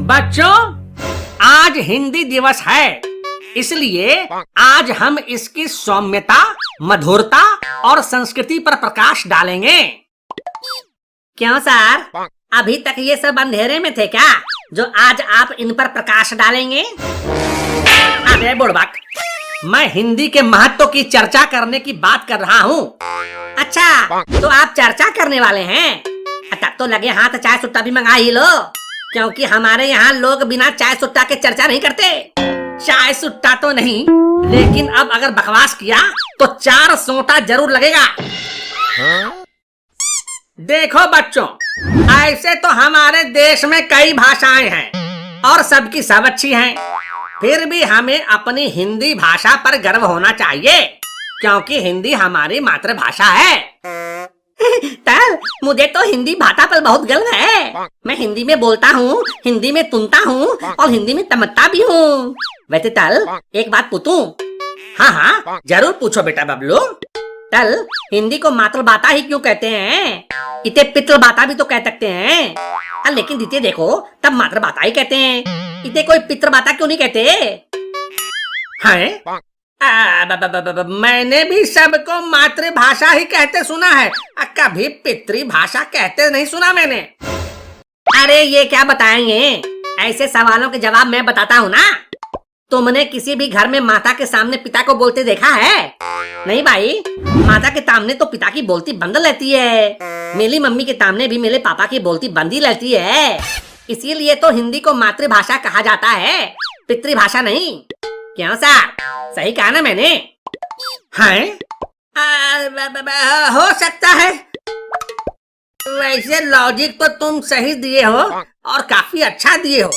बच्चों, आज हिंदी दिवस है, इसलिए आज हम इसकी सौम्यता, मधुरता और संस्कृति पर प्रकाश डालेंगे। क्यों सर, अभी तक ये सब अंधेरे में थे क्या, जो आज आप इन पर प्रकाश डालेंगे? अरे बुड़बक, मैं हिंदी के महत्व की चर्चा करने की बात कर रहा हूँ। अच्छा, तो आप चर्चा करने वाले हैं? तब तो लगे हाथ चाय सुट्टा भी मंगा ही लो, क्योंकि हमारे यहाँ लोग बिना चाय सुट्टा के चर्चा नहीं करते। चाय सुट्टा तो नहीं, लेकिन अब अगर बकवास किया तो 4 सोटा जरूर लगेगा। देखो बच्चों, ऐसे तो हमारे देश में कई भाषाएं हैं और सबकी सब अच्छी हैं। फिर भी हमें अपनी हिंदी भाषा पर गर्व होना चाहिए, क्योंकि हिंदी हमारी मातृभाषा है। तर मुझे तो हिंदी भाषा पर बहुत गर्व है। मैं हिंदी में बोलता हूँ, हिंदी में सुनता हूँ और हिंदी में समझता भी हूँ। वैसे तल, एक बात पूछूं? हाँ हाँ, जरूर पूछो बेटा बबलू। तल, हिंदी को मातृभाषा ही क्यों कहते हैं? इसे पितृभाषा भी तो कह सकते हैं। लेकिन जिसे देखो तब मातृभाषा ही कहते हैं, इसे कोई पितृभाषा क्यों नहीं कहते? हैं? मैंने भी सबको मातृभाषा ही कहते सुना है, कभी पितृभाषा कहते नहीं सुना मैंने। अरे ये क्या बताएंगे, ऐसे सवालों के जवाब मैं बताता हूँ ना। तुमने किसी भी घर में माता के सामने पिता को बोलते देखा है? नहीं भाई, माता के सामने तो पिता की बोलती बंद रहती है। मेरी मम्मी के सामने भी मेरे पापा की बोलती बंदी रहती है। इसीलिए तो हिंदी को मातृभाषा कहा जाता है, पितृभाषा नहीं। क्यों सर, सही कहा ना मैंने? हैं? हो सकता है। वैसे लॉजिक तो तुम सही दिए हो और काफी अच्छा दिए हो।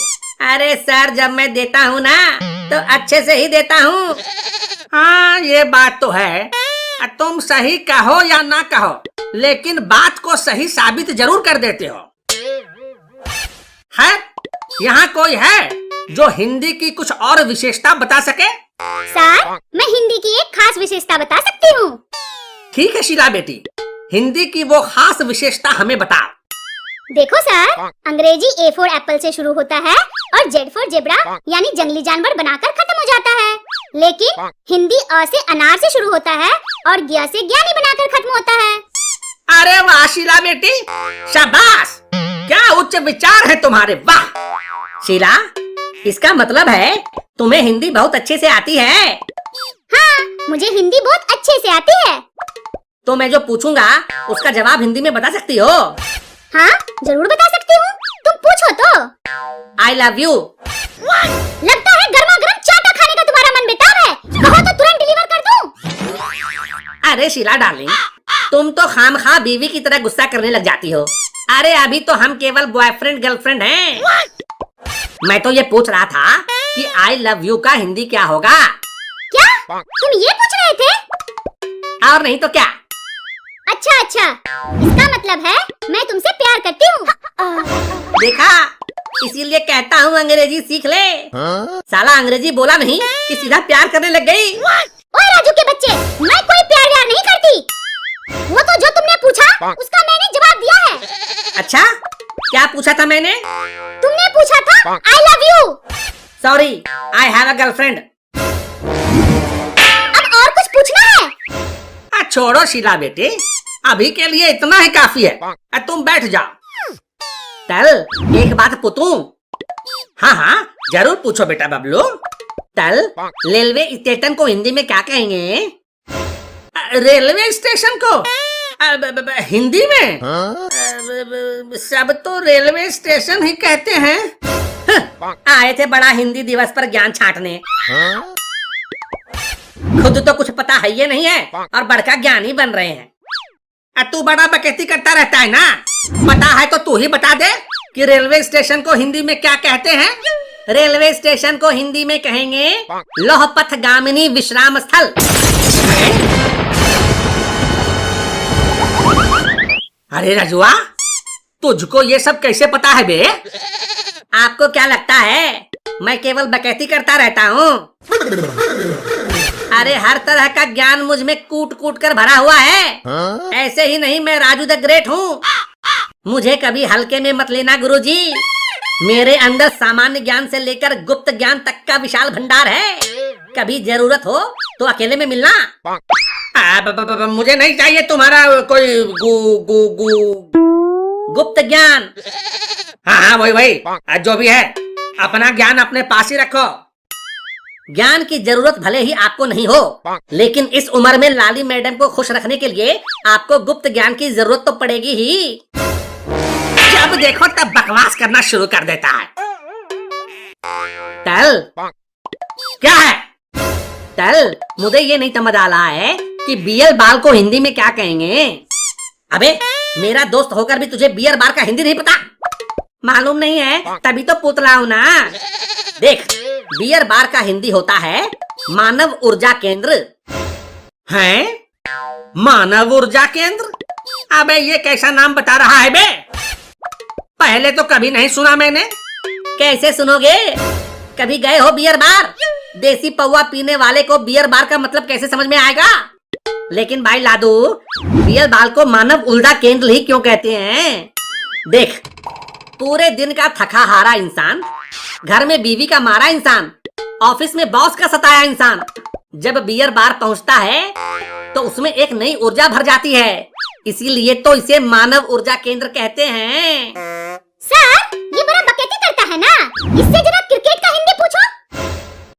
अरे सर, जब मैं देता हूँ ना तो अच्छे से ही देता हूँ। हाँ, ये बात तो है। तुम सही कहो या ना कहो, लेकिन बात को सही साबित जरूर कर देते हो। है, यहाँ कोई है जो हिंदी की कुछ और विशेषता बता सके? सर, मैं हिंदी की एक खास विशेषता बता सकती हूँ। ठीक है शीला बेटी, हिंदी की वो खास विशेषता हमें बता। देखो सर, अंग्रेजी A for एप्पल से शुरू होता है और Z for जेब्रा यानी जंगली जानवर बनाकर खत्म हो जाता है, लेकिन हिंदी अ से अनार से शुरू होता है और ज्ञ से ज्ञानी बनाकर खत्म होता है। अरे वाह शीला बेटी, शाबाश, क्या उच्च विचार है तुम्हारे, वाह। शीला, इसका मतलब है तुम्हें हिंदी बहुत अच्छे से आती है? हाँ, मुझे हिंदी बहुत अच्छे से आती है। तो मैं जो पूछूंगा उसका जवाब हिंदी में बता सकती हो? हाँ, जरूर बता सकती हूँ, तुम पूछो तो। I love you। लगता है गर्मा गर्म चाटा खाने का तुम्हारा मन बेताब है, कहो तो तुरंत डिलीवर कर दूं। अरे शीला डार्लिंग, तुम तो खामखा बीवी की तरह गुस्सा करने लग जाती हो। अरे अभी तो हम केवल बॉयफ्रेंड गर्लफ्रेंड हैं। मैं तो ये पूछ रहा था कि I love you का हिंदी क्या होगा? क्या तुम ये पूछ रहे थे? और नहीं तो क्या। अच्छा अच्छा, इसका मतलब है मैं तुमसे प्यार करती हूँ। देखा, इसीलिए कहता हूँ अंग्रेजी सीख ले। साला अंग्रेजी बोला नहीं कि सीधा प्यार करने लग गई। ओए राजू के बच्चे, मैं कोई प्यार व्यार नहीं करती। वो तो जो तुमने पूछा उसका मैंने जवाब दिया है। अच्छा, क्या पूछा था मैंने? तुमने पूछा था I love you। Sorry, I have a girlfriend। अब और कुछ पूछना है? छोड़ो शीला बेटी, अभी के लिए इतना ही काफी है। तुम बैठ जाओ। तल, एक बात पूछूं? हाँ हाँ, जरूर पूछो बेटा बबलू। तल, रेलवे स्टेशन को हिंदी में क्या कहेंगे? रेलवे स्टेशन को हिंदी में? सब तो रेलवे स्टेशन ही कहते हैं। आए थे बड़ा हिंदी दिवस पर ज्ञान छांटने। खुद तो कुछ पता है ये नहीं है और बड़का ज्ञानी बन रहे हैं। तू बड़ा बकैती करता रहता है ना, पता है तो तू ही बता दे कि रेलवे स्टेशन को हिंदी में क्या कहते हैं? रेलवे स्टेशन को हिंदी में कहेंगे लौह पथ गामिनी विश्राम स्थल। अरे रजुआ, तुझको ये सब कैसे पता है बे? आपको क्या लगता है मैं केवल बकैती करता रहता हूँ? अरे हर तरह का ज्ञान मुझ में कूट कूट कर भरा हुआ है। ऐसे ही नहीं, मैं राजू द ग्रेट हूँ। मुझे कभी हल्के में मत लेना गुरुजी। मेरे अंदर सामान्य ज्ञान से लेकर गुप्त ज्ञान तक का विशाल भंडार है। कभी जरूरत हो तो अकेले में मिलना। मुझे नहीं चाहिए तुम्हारा कोई गुप्त ज्ञान। हाँ वही जो भी है अपना ज्ञान अपने पास ही रखो। ज्ञान की जरूरत भले ही आपको नहीं हो, लेकिन इस उम्र में लाली मैडम को खुश रखने के लिए आपको गुप्त ज्ञान की जरूरत तो पड़ेगी ही। जब देखो तब बकवास करना शुरू कर देता है। टल क्या है? टल मुझे ये नहीं समझ आ रहा है कि बियर बाल को हिंदी में क्या कहेंगे। अबे मेरा दोस्त होकर भी तुझे बियर बार का हिंदी नहीं पता? मालूम नहीं है तभी तो पूछ रहा हूं ना। देख बियर बार का हिंदी होता है मानव ऊर्जा केंद्र। हैं? मानव ऊर्जा केंद्र? अबे ये कैसा नाम बता रहा है बे? पहले तो कभी नहीं सुना मैंने। कैसे सुनोगे? कभी गए हो बियर बार? देसी पौवा पीने वाले को बियर बार का मतलब कैसे समझ में आएगा? लेकिन भाई लादू बियर बार को मानव ऊर्जा केंद्र ही क्यों कहते हैं? देख पूरे दिन का थका हारा इंसान, घर में बीवी का मारा इंसान, ऑफिस में बॉस का सताया इंसान जब बियर बार पहुंचता है तो उसमें एक नई ऊर्जा भर जाती है। इसीलिए तो इसे मानव ऊर्जा केंद्र कहते हैं। सर ये बड़ा बकैती करता है ना, इससे जरा क्रिकेट का हिंदी पूछो।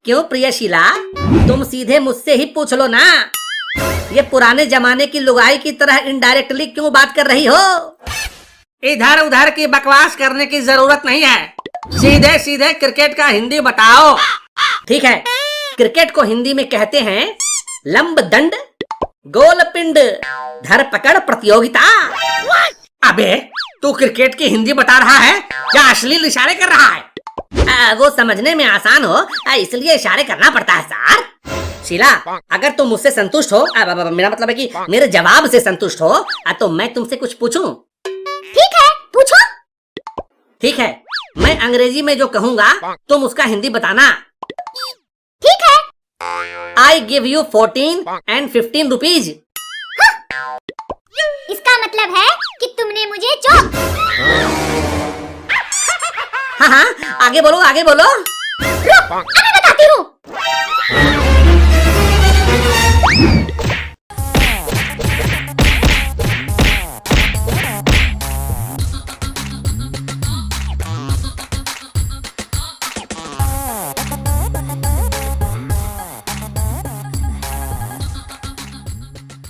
क्यों प्रियशीला, तुम सीधे मुझसे ही पूछ लो ना। ये पुराने जमाने की लुगाई की तरह इनडायरेक्टली क्यों बात कर रही हो? इधर उधर की बकवास करने की जरूरत नहीं है, सीधे सीधे क्रिकेट का हिंदी बताओ। ठीक है, क्रिकेट को हिंदी में कहते हैं लंब दंड गोल पिंड धरपकड़ प्रतियोगिता। अबे तू क्रिकेट की हिंदी बता रहा है या अश्लील इशारे कर रहा है? वो समझने में आसान हो इसलिए इशारे करना पड़ता है सर। शीला अगर तुम मुझसे संतुष्ट हो, मेरा मतलब है कि मेरे जवाब से संतुष्ट हो, तो मैं तुमसे कुछ पूछूं? ठीक है पूछो। ठीक है, मैं अंग्रेजी में जो कहूँगा तुम उसका हिंदी बताना। ठीक है। I give you 14 and 15 rupees. इसका मतलब है कि तुमने मुझे हाँ आगे बोलो आगे बोलो। रुक, अभी बताती हूँ।